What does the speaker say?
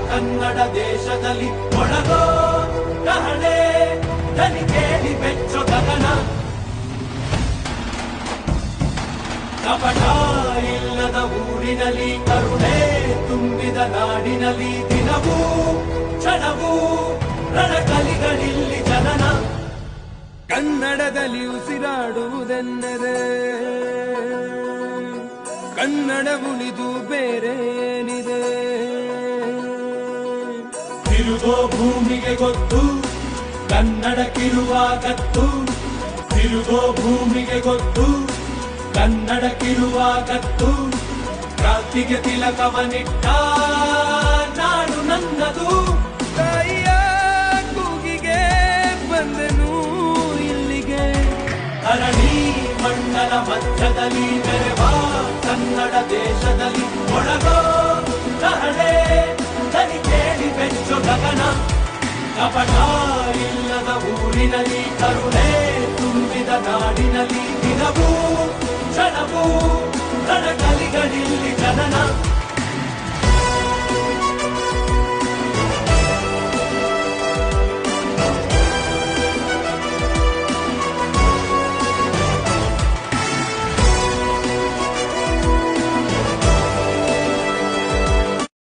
ಕನ್ನಡ ದೇಶದಲ್ಲಿ ಮೊಳಗೋ ಕಹಳೆ ದನಿ ಕೇಳಿ ಬೆಚ್ಚೋ ಗಗನ. ಕಪಟ ಇಲ್ಲದ ಊರಿನಲ್ಲಿ ಕರುಣೆ ತುಂಬಿದ ನಾಡಿನಲ್ಲಿ ದಿನವೂ ಕ್ಷಣವೂ ರಣಕಲಿಗಳಿಲ್ಲಿ ಜನನ. ಕನ್ನಡದಲ್ಲಿ ಉಸಿರಾಡುವುದೆಂದರೆ ಕನ್ನಡ ಉಳಿದು ಬೇರೇನಿದೆ. ತಿರುಗೋ ಭೂಮಿಗೆ ಗೊತ್ತು ಕನ್ನಡಕ್ಕಿರುವ ಗತ್ತು. ತಿರುಗೋ ಭೂಮಿಗೆ ಗೊತ್ತು ಕನ್ನಡಕ್ಕಿರುವ ಗತ್ತು. ಕ್ರಾಂತಿಗೆ ತಿಲಕವನಿಟ್ಟ ನಾಡು ನನ್ನದು. ತಾಯಿಯ ಕೂಗಿಗೆ ಬಂದನು ಇಲ್ಲಿಗೆ. ಧರಣಿ ಮಂಡಲ ಮಧ್ಯದಲ್ಲಿ ಮೆರೆವ ಕನ್ನಡ ದೇಶದಲ್ಲಿ ಮೊಳಗೋ ಕಹಳೆ ದನಿ ಕೇಳಿ ಬೆಚ್ಚೋ ಗಗನ. ಕಪಟ ಇಲ್ಲದ ಊರಿನಲ್ಲಿ ಕರುಣೆ ತುಂಬಿದ ನಾಡಿನಲ್ಲಿ ದಿನವೂ ಕ್ಷಣವೂ ರಣಕಲಿಗಳಿಲ್ಲಿ ಜನನ.